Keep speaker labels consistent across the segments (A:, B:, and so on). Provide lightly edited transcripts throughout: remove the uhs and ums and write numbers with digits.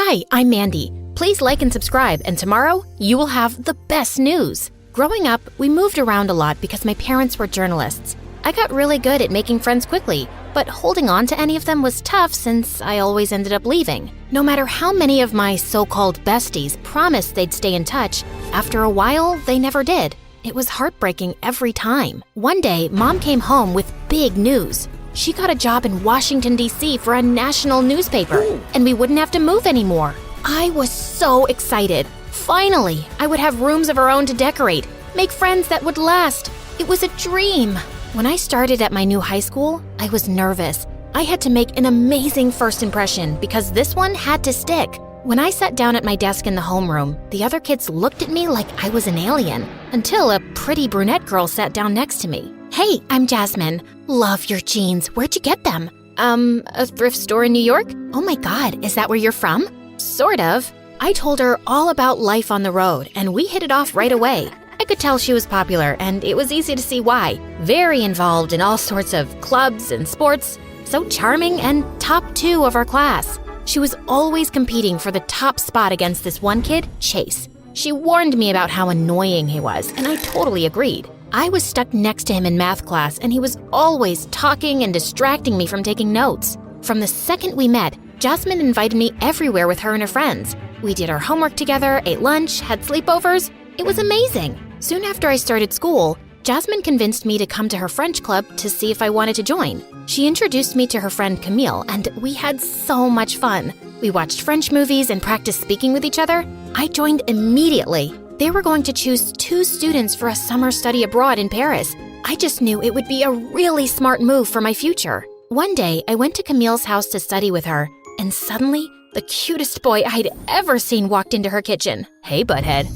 A: Hi, I'm Mandy. Please like and subscribe, and tomorrow you will have the best news. Growing up, we moved around a lot because my parents were journalists. I got really good at making friends quickly, but holding on to any of them was tough since I always ended up leaving. No matter how many of my so-called besties promised they'd stay in touch, after a while, they never did. It was heartbreaking every time. One day, Mom came home with big news. She got a job in Washington, D.C. for a national newspaper, and we wouldn't have to move anymore. I was so excited. Finally, I would have rooms of our own to decorate, make friends that would last. It was a dream. When I started at my new high school, I was nervous. I had to make an amazing first impression because this one had to stick. When I sat down at my desk in the homeroom, the other kids looked at me like I was an alien, until a pretty brunette girl sat down next to me. Hey, I'm Jasmine. Love your jeans. Where'd you get them? A thrift store in New York? Oh my God, is that where you're from? Sort of. I told her all about life on the road, and we hit it off right away. I could tell she was popular, and it was easy to see why. Very involved in all sorts of clubs and sports. So charming and top 2 of our class. She was always competing for the top spot against this one kid, Chase. She warned me about how annoying he was, and I totally agreed. I was stuck next to him in math class, and he was always talking and distracting me from taking notes. From the second we met, Jasmine invited me everywhere with her and her friends. We did our homework together, ate lunch, had sleepovers. It was amazing. Soon after I started school, Jasmine convinced me to come to her French club to see if I wanted to join. She introduced me to her friend Camille, and we had so much fun. We watched French movies and practiced speaking with each other. I joined immediately. They were going to choose 2 students for a summer study abroad in Paris. I just knew it would be a really smart move for my future. One day, I went to Camille's house to study with her, and suddenly, the cutest boy I'd ever seen walked into her kitchen. Hey, butthead.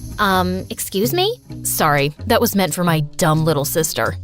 A: Excuse me? Sorry, that was meant for my dumb little sister.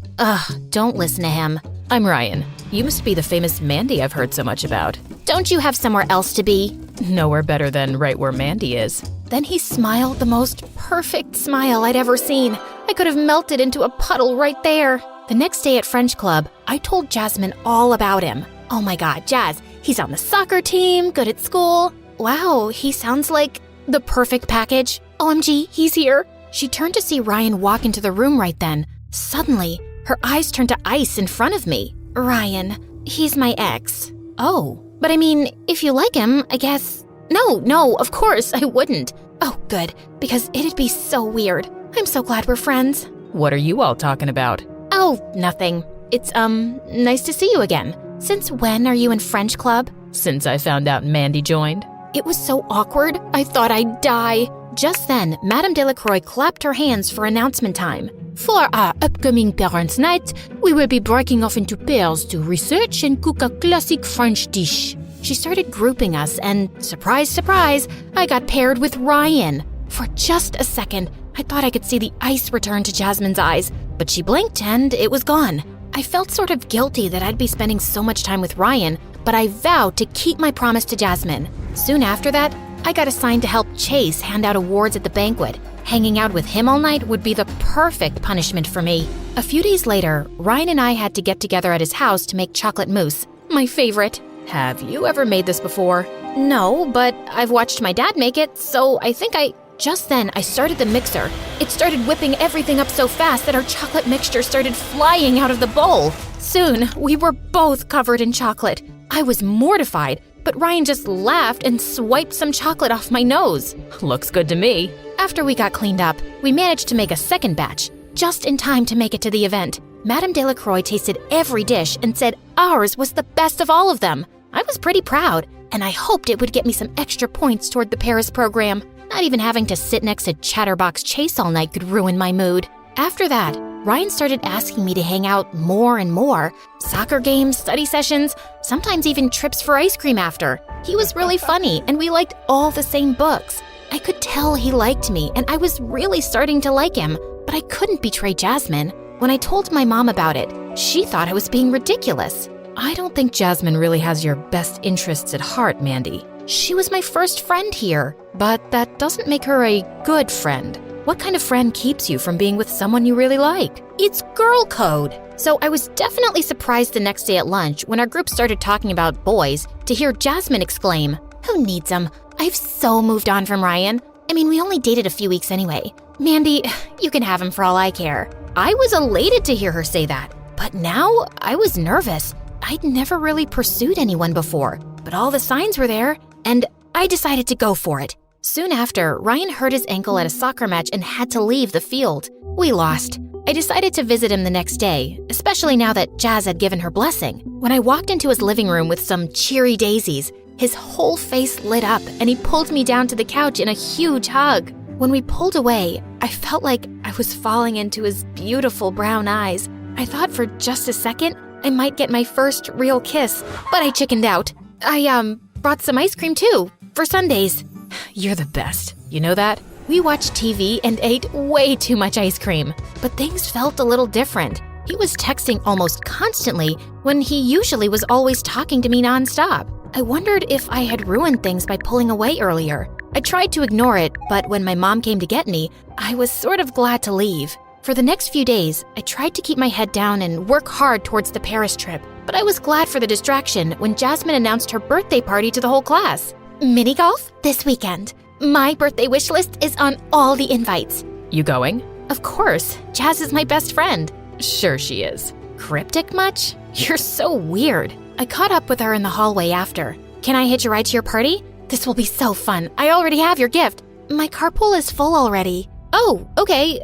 A: Don't listen to him. I'm Ryan. You must be the famous Mandy I've heard so much about. Don't you have somewhere else to be? Nowhere better than right where Mandy is. Then he smiled the most perfect smile I'd ever seen. I could have melted into a puddle right there. The next day at French Club, I told Jasmine all about him. Oh my God, Jazz, he's on the soccer team, good at school. Wow, he sounds like the perfect package. OMG, he's here. She turned to see Ryan walk into the room right then. Suddenly, her eyes turned to ice in front of me. Ryan, he's my ex. Oh, but I mean, if you like him, I guess... No, of course, I wouldn't. Oh, good, because it'd be so weird. I'm so glad we're friends. What are you all talking about? Oh, nothing. It's, nice to see you again. Since when are you in French Club? Since I found out Mandy joined. It was so awkward, I thought I'd die. Just then, Madame Delacroix clapped her hands for announcement time. For our upcoming Parents' Night, we will be breaking off into pairs to research and cook a classic French dish. She started grouping us, and surprise, surprise, I got paired with Ryan. For just a second, I thought I could see the ice return to Jasmine's eyes, but she blinked and it was gone. I felt sort of guilty that I'd be spending so much time with Ryan, but I vowed to keep my promise to Jasmine. Soon after that, I got assigned to help Chase hand out awards at the banquet. Hanging out with him all night would be the perfect punishment for me. A few days later, Ryan and I had to get together at his house to make chocolate mousse, my favorite. Have you ever made this before? No, but I've watched my dad make it, so I think Just then, I started the mixer. It started whipping everything up so fast that our chocolate mixture started flying out of the bowl. Soon, we were both covered in chocolate. I was mortified, but Ryan just laughed and swiped some chocolate off my nose. Looks good to me. After we got cleaned up, we managed to make a second batch, just in time to make it to the event. Madame Delacroix tasted every dish and said ours was the best of all of them. I was pretty proud, and I hoped it would get me some extra points toward the Paris program. Not even having to sit next to Chatterbox Chase all night could ruin my mood. After that, Ryan started asking me to hang out more and more. Soccer games, study sessions, sometimes even trips for ice cream after. He was really funny, and we liked all the same books. I could tell he liked me, and I was really starting to like him, but I couldn't betray Jasmine. When I told my mom about it, she thought I was being ridiculous. I don't think Jasmine really has your best interests at heart, Mandy. She was my first friend here, but that doesn't make her a good friend. What kind of friend keeps you from being with someone you really like? It's girl code. So I was definitely surprised the next day at lunch when our group started talking about boys to hear Jasmine exclaim, "Who needs them? I've so moved on from Ryan. I mean, we only dated a few weeks anyway. Mandy, you can have him for all I care. I was elated to hear her say that, but now I was nervous. I'd never really pursued anyone before, but all the signs were there, and I decided to go for it. Soon after, Ryan hurt his ankle at a soccer match and had to leave the field. We lost. I decided to visit him the next day, especially now that Jazz had given her blessing. When I walked into his living room with some cheery daisies, his whole face lit up and he pulled me down to the couch in a huge hug. When we pulled away, I felt like I was falling into his beautiful brown eyes. I thought for just a second I might get my first real kiss, but I chickened out. I brought some ice cream too, for Sundays. You're the best, you know that? We watched TV and ate way too much ice cream, but things felt a little different. He was texting almost constantly when he usually was always talking to me nonstop. I wondered if I had ruined things by pulling away earlier. I tried to ignore it, but when my mom came to get me, I was sort of glad to leave. For the next few days, I tried to keep my head down and work hard towards the Paris trip, but I was glad for the distraction when Jasmine announced her birthday party to the whole class. Mini golf this weekend. My birthday wish list is on all the invites.
B: You going?
A: Of course. Jazz is my best friend.
B: Sure she is.
A: Cryptic much? You're so weird. I caught up with her in the hallway after. Can I hitch a ride to your party? This will be so fun. I already have your gift. My carpool is full already. Oh, okay.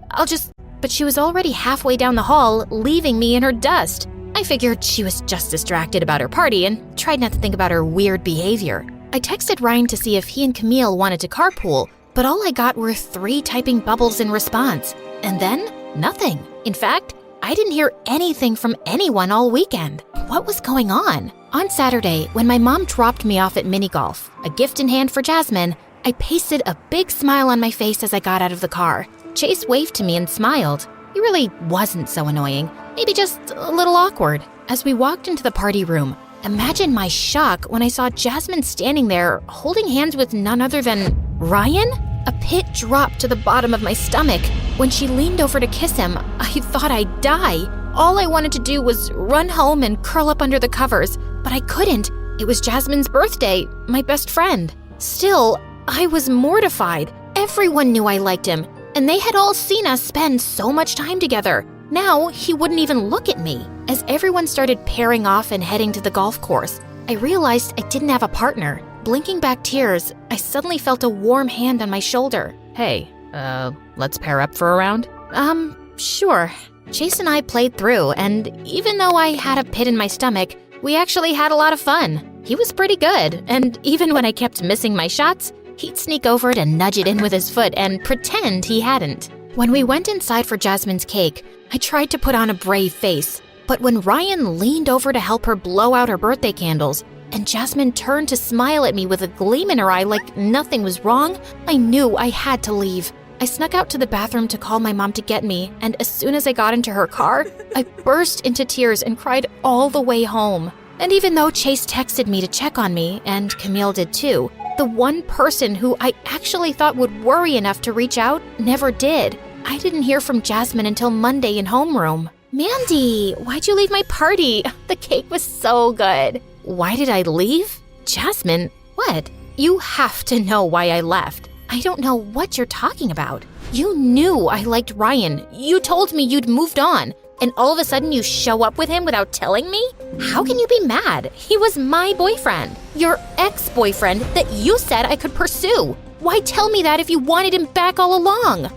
A: But she was already halfway down the hall, leaving me in her dust. I figured she was just distracted about her party and tried not to think about her weird behavior. I texted Ryan to see if he and Camille wanted to carpool, but all I got were 3 typing bubbles in response. And then, nothing. In fact, I didn't hear anything from anyone all weekend. What was going on? On Saturday, when my mom dropped me off at mini golf, a gift in hand for Jasmine, I pasted a big smile on my face as I got out of the car. Chase waved to me and smiled. He really wasn't so annoying, maybe just a little awkward. As we walked into the party room, imagine my shock when I saw Jasmine standing there holding hands with none other than Ryan? A pit dropped to the bottom of my stomach. When she leaned over to kiss him, I thought I'd die. All I wanted to do was run home and curl up under the covers, but I couldn't. It was Jasmine's birthday, my best friend. Still, I was mortified. Everyone knew I liked him, and they had all seen us spend so much time together. Now, he wouldn't even look at me. As everyone started pairing off and heading to the golf course, I realized I didn't have a partner. Blinking back tears, I suddenly felt a warm hand on my shoulder.
B: Hey, let's pair up for a round?
A: Sure. Chase and I played through, and even though I had a pit in my stomach, we actually had a lot of fun. He was pretty good, and even when I kept missing my shots, he'd sneak over to nudge it in with his foot and pretend he hadn't. When we went inside for Jasmine's cake, I tried to put on a brave face, but when Ryan leaned over to help her blow out her birthday candles, and Jasmine turned to smile at me with a gleam in her eye like nothing was wrong, I knew I had to leave. I snuck out to the bathroom to call my mom to get me, and as soon as I got into her car, I burst into tears and cried all the way home. And even though Chase texted me to check on me, and Camille did too, the one person who I actually thought would worry enough to reach out never did. I didn't hear from Jasmine until Monday in homeroom. Mandy, why'd you leave my party? The cake was so good. Why did I leave? Jasmine, what? You have to know why I left. I don't know what you're talking about. You knew I liked Ryan. You told me you'd moved on. And all of a sudden you show up with him without telling me? How can you be mad? He was my boyfriend. Your ex-boyfriend that you said I could pursue. Why tell me that if you wanted him back all along?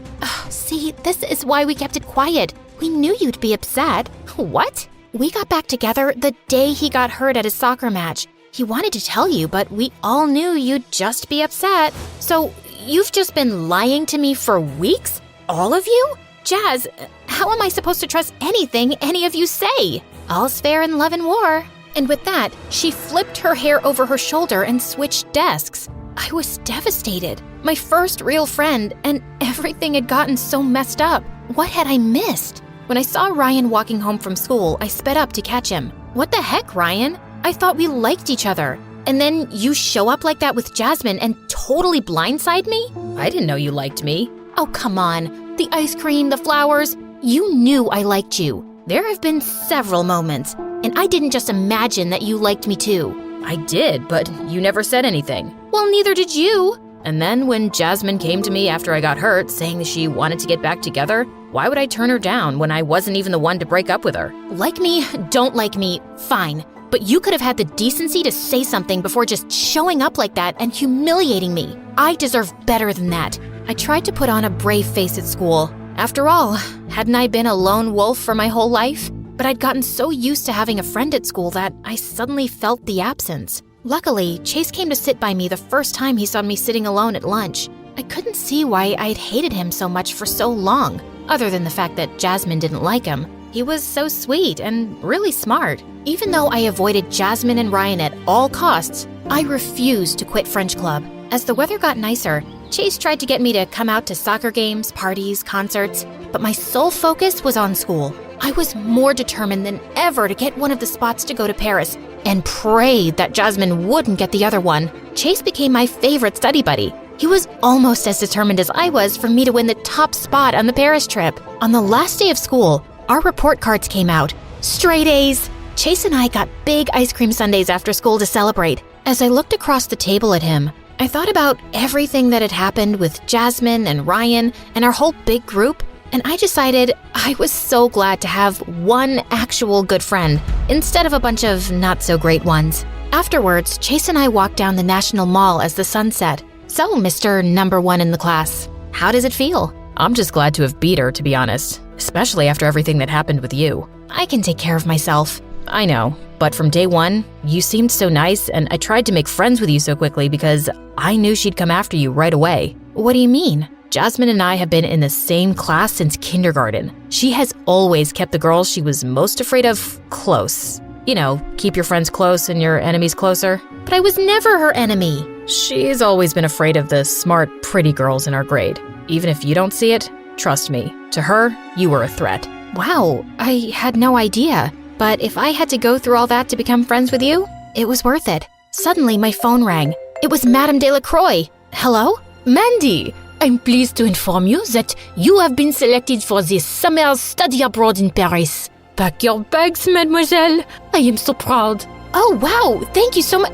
A: See, this is why we kept it quiet. We knew you'd be upset. What? We got back together the day he got hurt at his soccer match. He wanted to tell you, but we all knew you'd just be upset. So you've just been lying to me for weeks? All of you? Jazz, how am I supposed to trust anything any of you say? All's fair in love and war. And with that, she flipped her hair over her shoulder and switched desks. I was devastated. My first real friend, and everything had gotten so messed up. What had I missed? When I saw Ryan walking home from school, I sped up to catch him. What the heck, Ryan? I thought we liked each other. And then you show up like that with Jasmine and totally blindside me?
B: I didn't know you liked me.
A: Oh, come on. The ice cream, the flowers. You knew I liked you. There have been several moments, and I didn't just imagine that you liked me too.
B: I did, but you never said anything.
A: Well, neither did you.
B: And then when Jasmine came to me after I got hurt, saying that she wanted to get back together, why would I turn her down when I wasn't even the one to break up with her?
A: Like me, don't like me, fine. But you could have had the decency to say something before just showing up like that and humiliating me. I deserve better than that. I tried to put on a brave face at school. After all, hadn't I been a lone wolf for my whole life? But I'd gotten so used to having a friend at school that I suddenly felt the absence. Luckily, Chase came to sit by me the first time he saw me sitting alone at lunch. I couldn't see why I'd hated him so much for so long, other than the fact that Jasmine didn't like him. He was so sweet and really smart. Even though I avoided Jasmine and Ryan at all costs, I refused to quit French Club. As the weather got nicer, Chase tried to get me to come out to soccer games, parties, concerts, but my sole focus was on school. I was more determined than ever to get one of the spots to go to Paris and prayed that Jasmine wouldn't get the other one. Chase became my favorite study buddy. He was almost as determined as I was for me to win the top spot on the Paris trip. On the last day of school, our report cards came out. Straight A's! Chase and I got big ice cream sundaes after school to celebrate. As I looked across the table at him, I thought about everything that had happened with Jasmine and Ryan and our whole big group, and I decided I was so glad to have one actual good friend instead of a bunch of not-so-great ones. Afterwards, Chase and I walked down the National Mall as the sun set. So, Mr. Number One in the class, how does it feel?
B: I'm just glad to have beat her, to be honest, especially after everything that happened with you.
A: I can take care of myself.
B: I know, but from day one, you seemed so nice, and I tried to make friends with you so quickly because I knew she'd come after you right away.
A: What do you mean?
B: Jasmine and I have been in the same class since kindergarten. She has always kept the girls she was most afraid of close. You know, keep your friends close and your enemies closer.
A: But I was never her enemy.
B: She's always been afraid of the smart, pretty girls in our grade. Even if you don't see it, trust me, to her, you were a threat.
A: Wow, I had no idea. But if I had to go through all that to become friends with you, it was worth it. Suddenly, my phone rang. It was Madame Delacroix. Hello?
C: Mandy, I'm pleased to inform you that you have been selected for this summer study abroad in Paris. Pack your bags, mademoiselle. I am so proud.
A: Oh, wow. Thank you so much.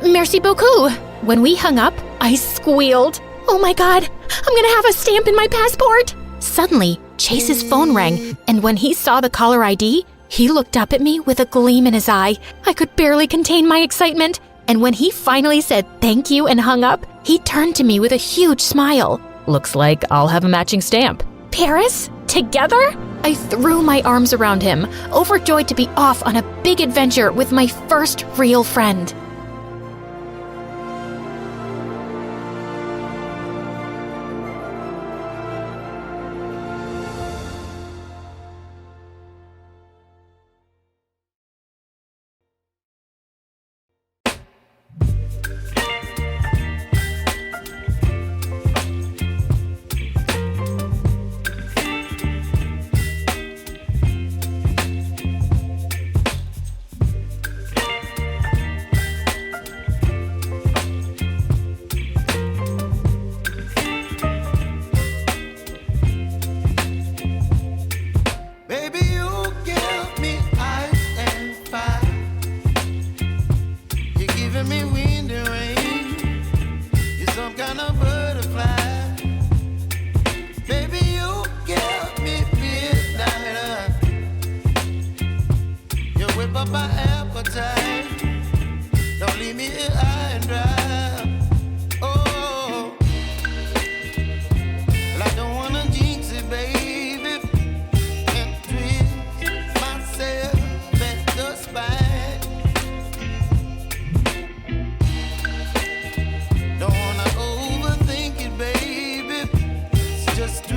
A: Merci beaucoup. When we hung up, I squealed. Oh my God, I'm gonna have a stamp in my passport. Suddenly, Chase's phone rang, and when he saw the caller ID, he looked up at me with a gleam in his eye. I could barely contain my excitement. And when he finally said thank you and hung up, he turned to me with a huge smile.
B: Looks like I'll have a matching stamp.
A: Paris? Together? I threw my arms around him, overjoyed to be off on a big adventure with my first real friend.
D: Just